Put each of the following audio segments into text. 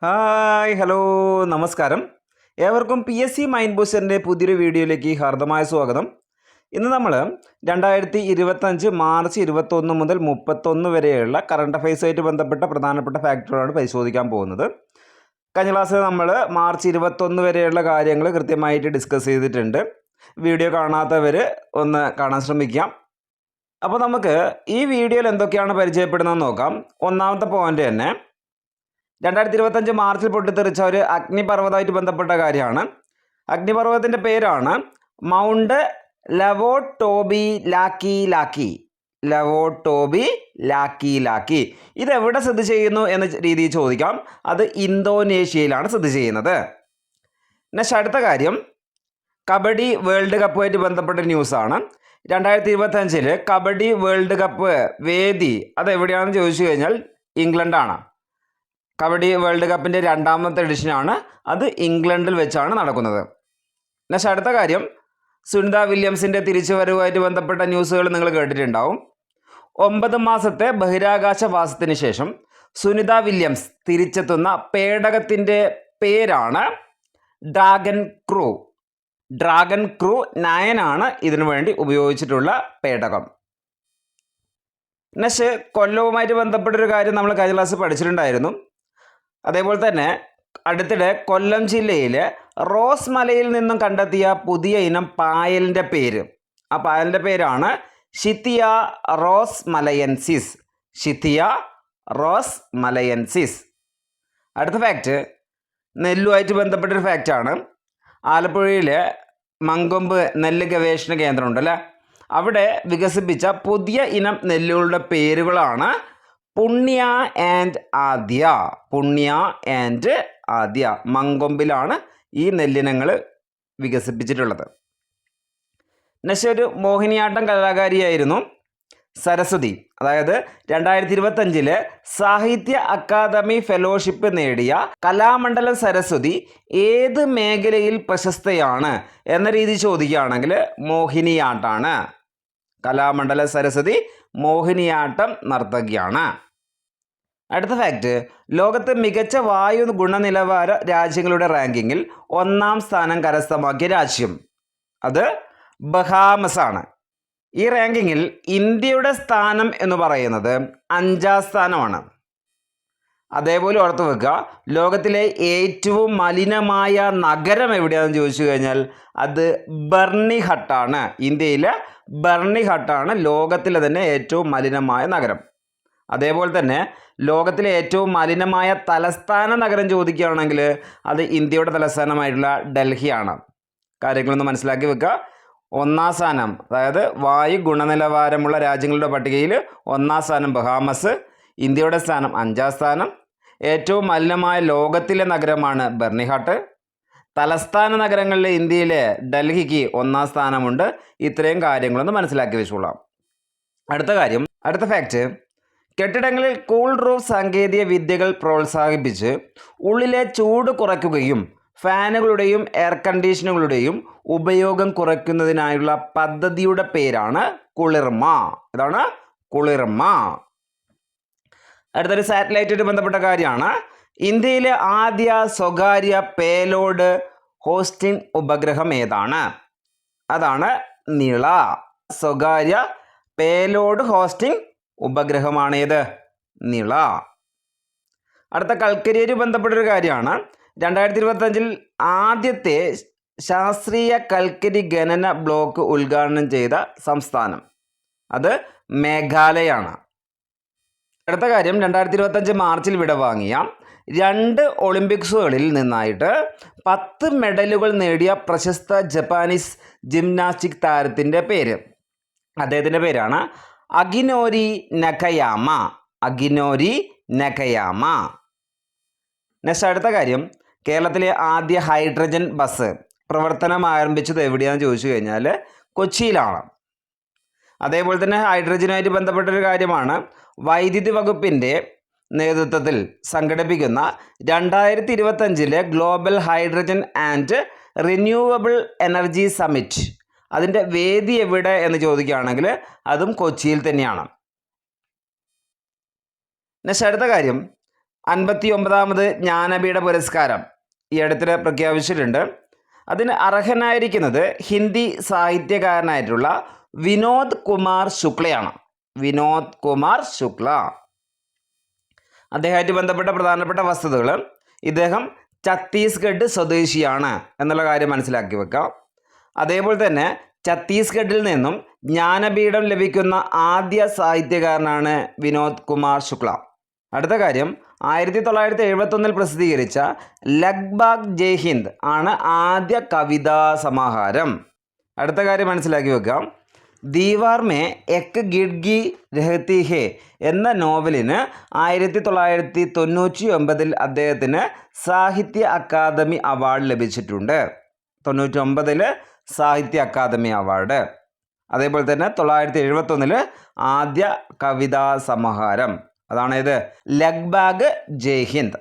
Hi hello നമസ്കാരം. ഏവർക്കും PSC mind ബൂസ്റ്ററിൻ്റെ പുതിയൊരു വീഡിയോയിലേക്ക് ഹാർദമായ സ്വാഗതം. ഇന്ന് നമ്മൾ 2025 മാർച്ച് 21 മുതൽ 31 വരെയുള്ള കറണ്ട് അഫയേഴ്സുമായിട്ട് ബന്ധപ്പെട്ട പ്രധാനപ്പെട്ട ഫാക്ടറുകളാണ് പരിശോധിക്കാൻ പോകുന്നത്. കഴിഞ്ഞ ക്ലാസ്സിൽ നമ്മൾ മാർച്ച് 21 വരെയുള്ള കാര്യങ്ങൾ കൃത്യമായിട്ട് ഡിസ്കസ് ചെയ്തിട്ടുണ്ട്. വീഡിയോ കാണാത്തവർ ഒന്ന് കാണാൻ ശ്രമിക്കാം. അപ്പോൾ നമുക്ക് ഈ വീഡിയോയിൽ എന്തൊക്കെയാണ് പരിചയപ്പെടുന്നതെന്ന് നോക്കാം. ഒന്നാമത്തെ പോയിന്റ് തന്നെ 2025 മാർച്ചിൽ പൊട്ടിത്തെറിച്ച ഒരു അഗ്നിപർവ്വതമായിട്ട് ബന്ധപ്പെട്ട കാര്യമാണ്. അഗ്നിപർവ്വതത്തിൻ്റെ പേരാണ് മൗണ്ട് ലവോട്ടോബി ലാക്കി. ഇതെവിടെ സ്ഥിതി ചെയ്യുന്നു എന്ന രീതിയിൽ ചോദിക്കാം. അത് ഇന്തോനേഷ്യയിലാണ് സ്ഥിതി ചെയ്യുന്നത്. നെക്സ്റ്റ് അടുത്ത കാര്യം കബഡി വേൾഡ് കപ്പുമായിട്ട് ബന്ധപ്പെട്ട ന്യൂസാണ്. 2025 കബഡി വേൾഡ് കപ്പ് വേദി അതെവിടെയാണെന്ന് ചോദിച്ചു കഴിഞ്ഞാൽ ഇംഗ്ലണ്ടാണ്. കബഡി വേൾഡ് കപ്പിൻ്റെ 2ാമത്തെ എഡിഷനാണ്. അത് ഇംഗ്ലണ്ടിൽ വെച്ചാണ് നടക്കുന്നത്. നെക്സ്റ്റ് അടുത്ത കാര്യം സുനിത വില്യംസിൻ്റെ തിരിച്ചുവരവുമായിട്ട് ബന്ധപ്പെട്ട ന്യൂസുകൾ നിങ്ങൾ കേട്ടിട്ടുണ്ടാവും. 9 മാസത്തെ ബഹിരാകാശവാസത്തിന് ശേഷം സുനിത വില്യംസ് തിരിച്ചെത്തുന്ന പേടകത്തിൻ്റെ പേരാണ് ഡ്രാഗൺ ക്രൂ 9 ആണ് ഇതിനു വേണ്ടി ഉപയോഗിച്ചിട്ടുള്ള പേടകം. നെക്സ്റ്റ് കൊല്ലവുമായിട്ട് ബന്ധപ്പെട്ടൊരു കാര്യം നമ്മൾ കഴിഞ്ഞ ക്ലാസ് പഠിച്ചിട്ടുണ്ടായിരുന്നു. അതേപോലെ തന്നെ അടുത്തിടെ കൊല്ലം ജില്ലയിലെ റോസ് മലയിൽ നിന്നും കണ്ടെത്തിയ പുതിയ ഇനം പായലിൻ്റെ പേര്. ആ പായലിൻ്റെ പേരാണ് ഷിത്തിയ റോസ് മലയൻസിസ്. അടുത്ത ഫാക്റ്റ് നെല്ലുമായിട്ട് ബന്ധപ്പെട്ടൊരു ഫാക്റ്റാണ്. ആലപ്പുഴയിലെ മങ്കൊമ്പ് നെല്ല് ഗവേഷണ കേന്ദ്രം ഉണ്ടല്ലേ, അവിടെ വികസിപ്പിച്ച പുതിയ ഇനം നെല്ലുകളുടെ പേരുകളാണ് പുണ്യ ആൻഡ് ആദ്യ. മങ്കൊമ്പിലാണ് ഈ നെല്ലിനങ്ങൾ വികസിപ്പിച്ചിട്ടുള്ളത്. നെക്സ്റ്റ് ഒരു മോഹിനിയാട്ടം കലാകാരിയായിരുന്നു സരസ്വതി. അതായത് 2025 സാഹിത്യ അക്കാദമി ഫെലോഷിപ്പ് നേടിയ കലാമണ്ഡലം സരസ്വതി ഏത് മേഖലയിൽ പ്രശസ്തയാണ് എന്ന രീതി ചോദിക്കുകയാണെങ്കിൽ മോഹിനിയാട്ടാണ്. കലാമണ്ഡലം സരസ്വതി മോഹിനിയാട്ടം നർത്തകിയാണ്. അടുത്ത ഫാക്റ്റ് ലോകത്തെ മികച്ച വായു ഗുണനിലവാര രാജ്യങ്ങളുടെ റാങ്കിങ്ങിൽ 1ാം സ്ഥാനം കരസ്ഥമാക്കിയ രാജ്യം അത് ബഹാമസ് ആണ്. ഈ റാങ്കിങ്ങിൽ ഇന്ത്യയുടെ സ്ഥാനം എന്ന് പറയുന്നത് 5ാം സ്ഥാനമാണ്. അതേപോലെ ഓർത്തു വെക്കുക, ലോകത്തിലെ ഏറ്റവും മലിനമായ നഗരം എവിടെയാണെന്ന് ചോദിച്ചു കഴിഞ്ഞാൽ അത് ബർണിഹട്ടാണ്. ഇന്ത്യയിലെ ബർണിഹട്ടാണ് ലോകത്തിലെ തന്നെ ഏറ്റവും മലിനമായ നഗരം. അതേപോലെ തന്നെ ലോകത്തിലെ ഏറ്റവും മലിനമായ തലസ്ഥാന നഗരം ചോദിക്കുകയാണെങ്കിൽ അത് ഇന്ത്യയുടെ തലസ്ഥാനമായിട്ടുള്ള ഡൽഹിയാണ്. കാര്യങ്ങളൊന്ന് മനസ്സിലാക്കി വെക്കുക. 1ാം സ്ഥാനം, അതായത് വായു ഗുണനിലവാരമുള്ള രാജ്യങ്ങളുടെ പട്ടികയിൽ 1ാം സ്ഥാനം ബഹാമസ്, ഇന്ത്യയുടെ സ്ഥാനം 5ാം സ്ഥാനം. ഏറ്റവും മലിനമായ ലോകത്തിലെ നഗരമാണ് ബർണിഹാട്ട്. തലസ്ഥാന നഗരങ്ങളിലെ ഇന്ത്യയിലെ ഡൽഹിക്ക് 1ാം സ്ഥാനമുണ്ട്. ഇത്രയും കാര്യങ്ങളൊന്ന് മനസ്സിലാക്കി വെച്ചോളാം. അടുത്ത ഫാക്റ്റ് കെട്ടിടങ്ങളിൽ കൂൾ റൂഫ് സാങ്കേതിക വിദ്യകൾ പ്രോത്സാഹിപ്പിച്ച് ഉള്ളിലെ ചൂട് കുറയ്ക്കുകയും ഫാനുകളുടെയും എയർ കണ്ടീഷനുകളുടെയും ഉപയോഗം കുറയ്ക്കുന്നതിനായുള്ള പദ്ധതിയുടെ പേരാണ് കുളിർമ. ഇതാണ് കുളിർമ. അടുത്തൊരു സാറ്റലൈറ്റുമായിട്ട് ബന്ധപ്പെട്ട കാര്യമാണ്. ഇന്ത്യയിലെ ആദ്യ സ്വകാര്യ പേലോഡ് ഹോസ്റ്റിംഗ് ഉപഗ്രഹം ഏതാണ്? അതാണ് നിള. സ്വകാര്യ പേലോഡ് ഹോസ്റ്റിംഗ് ഉപഗ്രഹമാണ് ഏത്? നിള. അടുത്ത കൽക്കരിയായിട്ട് ബന്ധപ്പെട്ടൊരു കാര്യമാണ്. 2025 ആദ്യത്തെ ശാസ്ത്രീയ കൽക്കരി ഖനന ബ്ലോക്ക് ഉദ്ഘാടനം ചെയ്ത സംസ്ഥാനം അത് മേഘാലയാണ്. അടുത്ത കാര്യം 2025 മാർച്ചിൽ വിടവാങ്ങിയ 2 ഒളിമ്പിക്സുകളിൽ നിന്നായിട്ട് 10 മെഡലുകൾ നേടിയ പ്രശസ്ത ജപ്പാനീസ് ജിംനാസ്റ്റിക് താരത്തിൻ്റെ പേര്. അദ്ദേഹത്തിൻ്റെ പേരാണ് അകിനോരി നകയാമ. നെക്സ്റ്റ് അടുത്ത കാര്യം കേരളത്തിലെ ആദ്യ ഹൈഡ്രജൻ ബസ് പ്രവർത്തനം ആരംഭിച്ചത് എവിടെയാണെന്ന് ചോദിച്ചു കഴിഞ്ഞാൽ കൊച്ചിയിലാണ്. അതേപോലെ തന്നെ ഹൈഡ്രജനുമായിട്ട് ബന്ധപ്പെട്ടൊരു കാര്യമാണ്. വൈദ്യുതി വകുപ്പിൻ്റെ നേതൃത്വത്തിൽ സംഘടിപ്പിക്കുന്ന 2025 global hydrogen and renewable energy summit അതിൻ്റെ വേദി എവിടെ എന്ന് ചോദിക്കുകയാണെങ്കിൽ അതും കൊച്ചിയിൽ തന്നെയാണ്. നെക്സ്റ്റ് അടുത്ത കാര്യം 59ാമത് ജ്ഞാനപീഠ പുരസ്കാരം ഈ അടുത്തിടെ പ്രഖ്യാപിച്ചിട്ടുണ്ട്. അതിന് അർഹനായിരിക്കുന്നത് ഹിന്ദി സാഹിത്യകാരനായിട്ടുള്ള വിനോദ് കുമാർ ശുക്ലയാണ്. വിനോദ് കുമാർ ശുക്ല. അദ്ദേഹമായിട്ട് ബന്ധപ്പെട്ട പ്രധാനപ്പെട്ട വസ്തുതകൾ: ഇദ്ദേഹം ഛത്തീസ്ഗഡ് സ്വദേശിയാണ് എന്നുള്ള കാര്യം മനസ്സിലാക്കി വെക്കാം. അതേപോലെ തന്നെ ഛത്തീസ്ഗഡിൽ നിന്നും ജ്ഞാനപീഠം ലഭിക്കുന്ന ആദ്യ സാഹിത്യകാരനാണ് വിനോദ് കുമാർ ശുക്ല. അടുത്ത കാര്യം, 1971 പ്രസിദ്ധീകരിച്ച ലഗ്ബാഗ് ജയ് ഹിന്ദ് ആണ് ആദ്യ കവിതാ സമാഹാരം. അടുത്ത കാര്യം മനസ്സിലാക്കി വെക്കാം. ദീവാർ മേ എക് ഗിഡ്ഗി രഹത്തി ഹേ എന്ന നോവലിന് 1999 അദ്ദേഹത്തിന് സാഹിത്യ അക്കാദമി അവാർഡ് ലഭിച്ചിട്ടുണ്ട്. 99 സാഹിത്യ അക്കാദമി അവാർഡ്. അതേപോലെ തന്നെ 1971 ആദ്യ കവിതാ സമാഹാരം. അതാണ് ഇത് ലഗ്ബാഗ് ജയ് ഹിന്ദ്.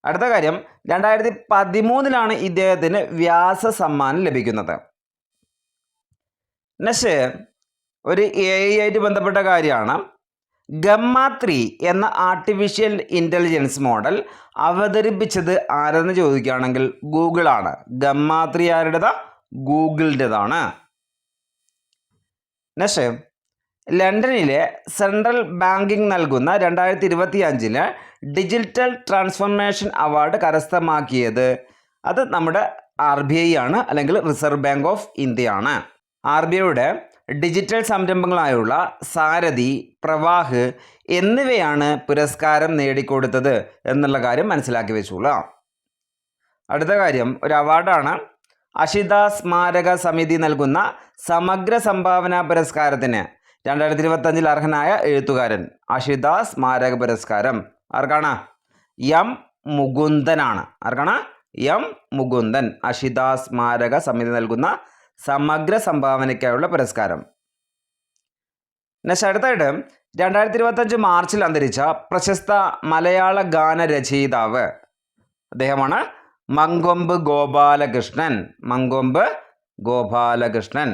അടുത്ത കാര്യം, 2013 ഇദ്ദേഹത്തിന് വ്യാസ സമ്മാനം ലഭിക്കുന്നത്. നെക്സ്റ്റ് ഒരു AI ആയിട്ട് ബന്ധപ്പെട്ട കാര്യമാണ്. ഗമ്മ 3 എന്ന ആർട്ടിഫിഷ്യൽ ഇൻ്റലിജൻസ് മോഡൽ അവതരിപ്പിച്ചത് ആരെന്ന് ചോദിക്കുകയാണെങ്കിൽ ഗൂഗിളാണ്. ഗമ്മ 3 ആരുടേതാ? ഗൂഗിളിൻ്റെതാണ്. നെക്സ്റ്റ്, ലണ്ടനിലെ സെൻട്രൽ ബാങ്കിംഗ് നൽകുന്ന 2025 ഡിജിറ്റൽ ട്രാൻസ്ഫോർമേഷൻ അവാർഡ് കരസ്ഥമാക്കിയത് അത് നമ്മുടെ RBI ആണ്, അല്ലെങ്കിൽ റിസർവ് ബാങ്ക് ഓഫ് ഇന്ത്യ ആണ്. RBIയുടെ ഡിജിറ്റൽ സംരംഭങ്ങളായുള്ള സാരഥി, പ്രവാഹ് എന്നിവയാണ് പുരസ്കാരം നേടിക്കൊടുത്തത് എന്നുള്ള കാര്യം മനസ്സിലാക്കി വെച്ചോളാം. അടുത്ത കാര്യം ഒരു അവാർഡാണ്. അഷിത സ്മാരക സമിതി നൽകുന്ന സമഗ്ര സംഭാവന പുരസ്കാരത്തിന് 2025 അർഹനായ എഴുത്തുകാരൻ. അഷിത സ്മാരക പുരസ്കാരം ആർക്കാണ്? M മുകുന്ദനാണ്. ആർക്കാണ്? M മുകുന്ദൻ. അഷിത സ്മാരക സമിതി നൽകുന്ന സമഗ്ര സംഭാവനയ്ക്കായുള്ള പുരസ്കാരം. നെക്സ്റ്റ് അടുത്തായിട്ട് 2025 മാർച്ചിൽ അന്തരിച്ച പ്രശസ്ത മലയാള ഗാന രചയിതാവ് അദ്ദേഹമാണ് Mankombu Gopalakrishnan. Mankombu Gopalakrishnan.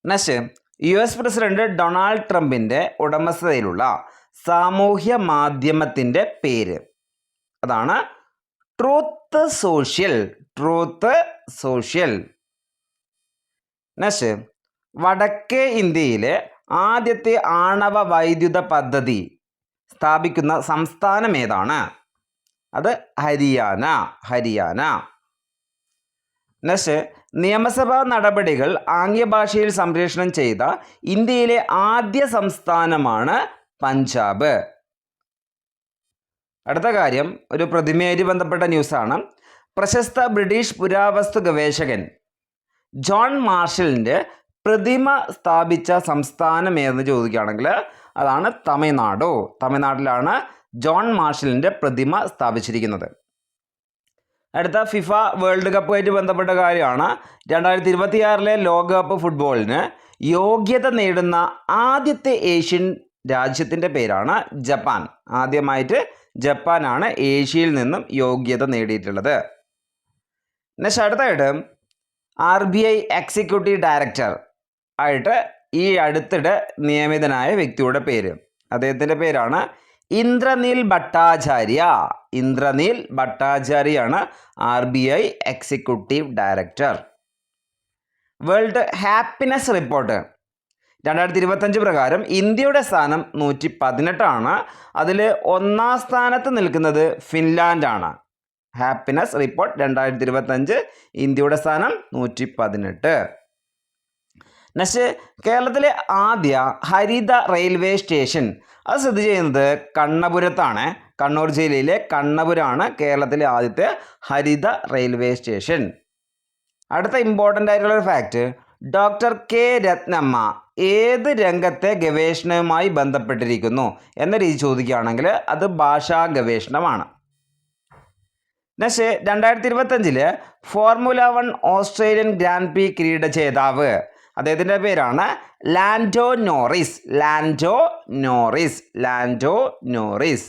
Next, US president Donald ട്രംപിൻ്റെ ഉടമസ്ഥതയിലുള്ള സാമൂഹ്യ മാധ്യമത്തിൻ്റെ പേര്. അതാണ് truth social. Truth social. Next, വടക്കേ ഇന്ത്യയിലെ ആദ്യത്തെ ആണവ വൈദ്യുത പദ്ധതി സ്ഥാപിക്കുന്ന സംസ്ഥാനം ഏതാണ്? അത് ഹരിയാന. ഹരിയാന. നെക്സ്റ്റ്, നിയമസഭാ നടപടികൾ ആംഗ്യഭാഷയിൽ സംപ്രേഷണം ചെയ്ത ഇന്ത്യയിലെ ആദ്യ സംസ്ഥാനമാണ് പഞ്ചാബ്. അടുത്ത കാര്യം ഒരു പ്രതിമയായിട്ട് ബന്ധപ്പെട്ട ന്യൂസാണ്. പ്രശസ്ത ബ്രിട്ടീഷ് പുരാവസ്തു ഗവേഷകൻ ജോൺ മാർഷലിൻ്റെ പ്രതിമ സ്ഥാപിച്ച സംസ്ഥാനം ഏതെന്ന് ചോദിക്കുകയാണെങ്കിൽ അതാണ് തമിഴ്നാട്. തമിഴ്നാട്ടിലാണ് ജോൺ മാർഷലിൻ്റെ പ്രതിമ സ്ഥാപിച്ചിരിക്കുന്നത്. അടുത്ത ഫിഫ വേൾഡ് കപ്പുമായിട്ട് ബന്ധപ്പെട്ട കാര്യമാണ്. 2026 ലോകകപ്പ് ഫുട്ബോളിന് യോഗ്യത നേടുന്ന ആദ്യത്തെ ഏഷ്യൻ രാജ്യത്തിൻ്റെ പേരാണ് ജപ്പാൻ. ആദ്യമായിട്ട് ജപ്പാനാണ് ഏഷ്യയിൽ നിന്നും യോഗ്യത നേടിയിട്ടുള്ളത്. നെക്സ്റ്റ് അടുത്തായിട്ട് RBI എക്സിക്യൂട്ടീവ് ഡയറക്ടർ ആയിട്ട് ഈ അടുത്തിടെ നിയമിതനായ വ്യക്തിയുടെ പേര്, അദ്ദേഹത്തിൻ്റെ പേരാണ് ഇന്ദ്രനീൽ ഭട്ടാചാര്യ. ഇന്ദ്രനീൽ ഭട്ടാചാര്യയാണ് RBI executive director. World happiness report 2025 പ്രകാരം ഇന്ത്യയുടെ സ്ഥാനം 118 അതിൽ ഒന്നാം സ്ഥാനത്ത് നിൽക്കുന്നത് ഫിൻലാൻഡാണ്. ഹാപ്പിനെസ് റിപ്പോർട്ട് 2025 ഇന്ത്യയുടെ സ്ഥാനം 118. നെക്സ്റ്റ്, കേരളത്തിലെ ആദ്യ ഹരിത റെയിൽവേ സ്റ്റേഷൻ അത് സ്ഥിതി ചെയ്യുന്നത് കണ്ണപുരത്താണ്. കണ്ണൂർ ജില്ലയിലെ കണ്ണപുരമാണ് കേരളത്തിലെ ആദ്യത്തെ ഹരിത റെയിൽവേ സ്റ്റേഷൻ. അടുത്ത ഇമ്പോർട്ടൻ്റ് ആയിട്ടുള്ളൊരു ഫാക്റ്റ്, ഡോക്ടർ K രത്നമ്മ ഏത് രംഗത്തെ ഗവേഷണവുമായി ബന്ധപ്പെട്ടിരിക്കുന്നു എന്ന രീതി ചോദിക്കുകയാണെങ്കിൽ അത് ഭാഷാ ഗവേഷണമാണ്. Next, 2025 formula 1 Australian grand prix കിരീട ജേതാവ് അദ്ദേഹത്തിൻ്റെ പേരാണ് Lando Norris. Lando Norris. Lando Norris.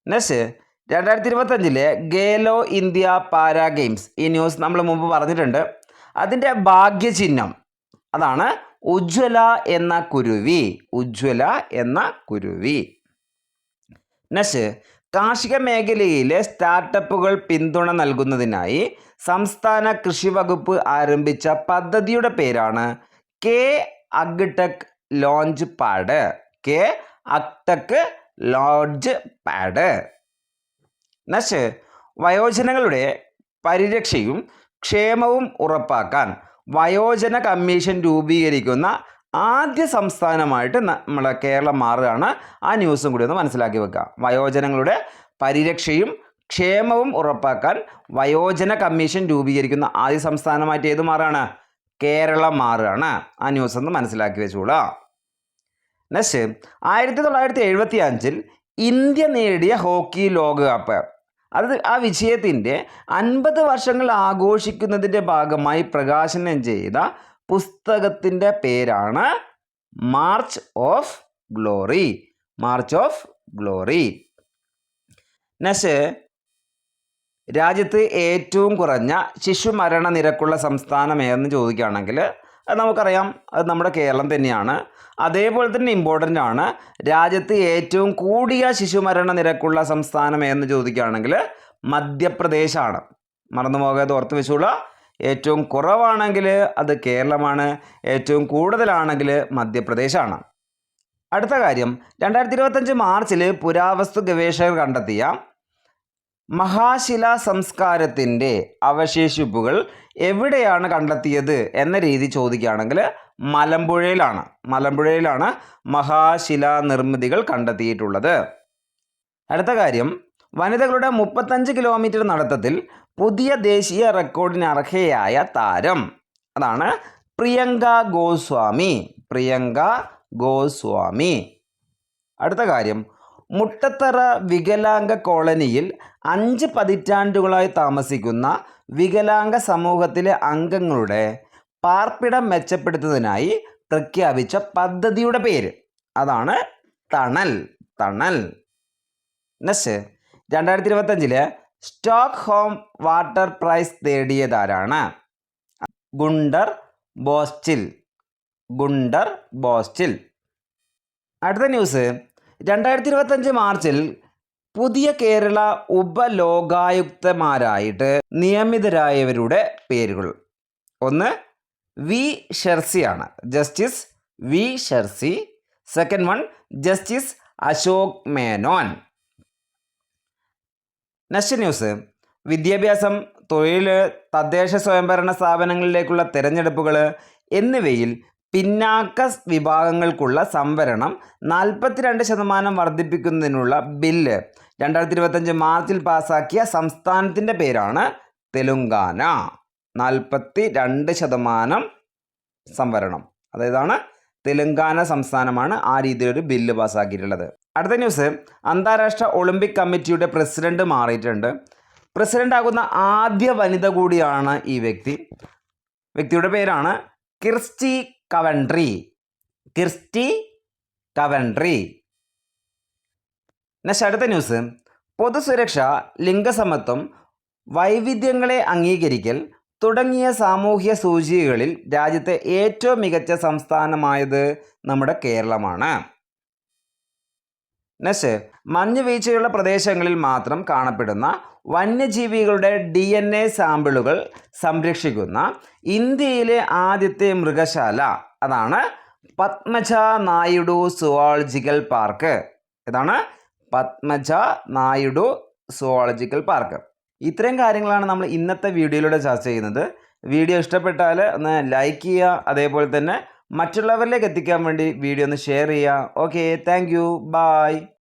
Next, 2025 Khelo India para games ഈ ന്യൂസ് നമ്മൾ മുമ്പ് പറഞ്ഞിട്ടുണ്ട്. അതിൻ്റെ ഭാഗ്യചിഹ്നം അതാണ് ഉജ്ജ്വല എന്ന കുരുവി. ഉജ്ജ്വല എന്ന കുരുവി. നെക്സ്റ്റ്, കാർഷിക മേഖലയിലെ സ്റ്റാർട്ടപ്പുകൾ പിന്തുണ നൽകുന്നതിനായി സംസ്ഥാന കൃഷി വകുപ്പ് ആരംഭിച്ച പദ്ധതിയുടെ പേരാണ് K agtech launch pad. K agtech launch pad. Next, വയോജനങ്ങളുടെ പരിരക്ഷയും ക്ഷേമവും ഉറപ്പാക്കാൻ വയോജന കമ്മീഷൻ രൂപീകരിക്കുന്ന ആദ്യ സംസ്ഥാനമായിട്ട് നമ്മളെ കേരളം മാറുകയാണ്. ആ ന്യൂസും കൂടി ഒന്ന് മനസ്സിലാക്കി വെക്കുക. വയോജനങ്ങളുടെ പരിരക്ഷയും ക്ഷേമവും ഉറപ്പാക്കാൻ വയോജന കമ്മീഷൻ രൂപീകരിക്കുന്ന ആദ്യ സംസ്ഥാനമായിട്ട് ഏത് മാറുകയാണ്? കേരളം മാറുകയാണ്. ആ ന്യൂസ് ഒന്ന് മനസ്സിലാക്കി വെച്ചോളാം. നെക്സ്റ്റ്, 1975 ഇന്ത്യ നേടിയ ഹോക്കി ലോകകപ്പ്. ആ വിജയത്തിൻ്റെ 50 വർഷങ്ങൾ ആഘോഷിക്കുന്നതിൻ്റെ ഭാഗമായി പ്രകാശനം ചെയ്ത പുസ്തകത്തിൻ്റെ പേരാണ് March of glory. March of glory. Next, രാജ്യത്ത് ഏറ്റവും കുറഞ്ഞ ശിശുമരണ നിരക്കുള്ള സംസ്ഥാനം ഏതെന്ന് ചോദിക്കുകയാണെങ്കിൽ അത് നമുക്കറിയാം, അത് നമ്മുടെ കേരളം തന്നെയാണ്. അതേപോലെ തന്നെ ഇമ്പോർട്ടൻ്റ് ആണ്, രാജ്യത്ത് ഏറ്റവും കൂടിയ ശിശുമരണ നിരക്കുള്ള സംസ്ഥാനം ഏതെന്ന് ചോദിക്കുകയാണെങ്കിൽ മധ്യപ്രദേശാണ്. മറന്നു പോകാതെ ഓർത്ത് വെച്ചോളൂ. ഏറ്റവും കുറവാണെങ്കിൽ അത് കേരളമാണ്, ഏറ്റവും കൂടുതലാണെങ്കിൽ മധ്യപ്രദേശാണ്. അടുത്ത കാര്യം, 2025 മാർച്ചിൽ പുരാവസ്തു ഗവേഷകർ കണ്ടെത്തിയ മഹാശിലാ സംസ്കാരത്തിൻ്റെ അവശേഷിപ്പുകൾ എവിടെയാണ് കണ്ടെത്തിയത് എന്ന രീതി ചോദിക്കുകയാണെങ്കിൽ മലമ്പുഴയിലാണ് മഹാശിലാ നിർമ്മിതികൾ കണ്ടെത്തിയിട്ടുള്ളത്. അടുത്ത കാര്യം, വനിതകളുടെ 35 കിലോമീറ്റർ നടത്തത്തിൽ പുതിയ ദേശീയ റെക്കോർഡിന് അർഹയായ താരം അതാണ് പ്രിയങ്ക ഗോസ്വാമി. അടുത്ത കാര്യം, മുട്ടത്തറ വികലാംഗ കോളനിയിൽ 5 പതിറ്റാണ്ടുകളായി താമസിക്കുന്ന വികലാംഗ സമൂഹത്തിലെ അംഗങ്ങളുടെ പാർപ്പിടം മെച്ചപ്പെടുത്തുന്നതിനായി പ്രഖ്യാപിച്ച പദ്ധതിയുടെ പേര് അതാണ് Thanal. Next, 2025 Stockholm water prize നേടിയതാരാണ്? Gunter Bloschl. അടുത്ത ന്യൂസ്, 2025 മാർച്ചിൽ പുതിയ കേരള ഉപലോകായുക്തമാരായിട്ട് നിയമിതരായവരുടെ പേരുകൾ. ഒന്ന് വി ഷെർസിയാണ്, justice V Shircy. Second one justice Ashok Menon. Next news, വിദ്യാഭ്യാസം, തൊഴിൽ, തദ്ദേശ സ്വയംഭരണ സ്ഥാപനങ്ങളിലേക്കുള്ള തിരഞ്ഞെടുപ്പുകൾ എന്നിവയിൽ പിന്നാക്ക വിഭാഗങ്ങൾക്കുള്ള സംവരണം 42% വർദ്ധിപ്പിക്കുന്നതിനുള്ള ബില്ല് 2025 മാർച്ചിൽ പാസാക്കിയ സംസ്ഥാനത്തിൻ്റെ പേരാണ് തെലുങ്കാന. 42% സംവരണം, അതായതാണ് തെലുങ്കാന സംസ്ഥാനമാണ് ആ രീതിയിലൊരു ബില്ല് പാസ്സാക്കിയിട്ടുള്ളത്. അടുത്ത ന്യൂസ്, അന്താരാഷ്ട്ര ഒളിമ്പിക് കമ്മിറ്റിയുടെ പ്രസിഡന്റ് മാറിയിട്ടുണ്ട്. പ്രസിഡന്റ് ആകുന്ന ആദ്യ വനിത കൂടിയാണ് ഈ വ്യക്തിയുടെ പേരാണ് കിർസ്റ്റി കവൻട്രി. നെക്സ്റ്റ്, അടുത്ത ന്യൂസ്, പൊതുസുരക്ഷ, ലിംഗസമത്വം, വൈവിധ്യങ്ങളെ അംഗീകരിക്കൽ തുടങ്ങിയ സാമൂഹ്യ സൂചികകളിൽ രാജ്യത്തെ ഏറ്റവും മികച്ച സംസ്ഥാനമായത് നമ്മുടെ കേരളമാണ്. നെക്സ്റ്റ്, മഞ്ഞ് വീഴ്ചയുള്ള പ്രദേശങ്ങളിൽ മാത്രം കാണപ്പെടുന്ന വന്യജീവികളുടെ DNA സാമ്പിളുകൾ സംരക്ഷിക്കുന്ന ഇന്ത്യയിലെ ആദ്യത്തെ മൃഗശാല അതാണ് പത്മജ നായിഡു സുവോളജിക്കൽ പാർക്ക്. ഇതാണ് പത്മജ നായിഡു സുവോളജിക്കൽ പാർക്ക്. ഇത്രയും കാര്യങ്ങളാണ് നമ്മൾ ഇന്നത്തെ വീഡിയോയിലൂടെ ചർച്ച ചെയ്യുന്നത്. വീഡിയോ ഇഷ്ടപ്പെട്ടാൽ ഒന്ന് ലൈക്ക് ചെയ്യുക, അതേപോലെ തന്നെ മറ്റുള്ളവരിലേക്ക് എത്തിക്കാൻ വേണ്ടി വീഡിയോ ഒന്ന് ഷെയർ ചെയ്യുക. Okay, thank you, by.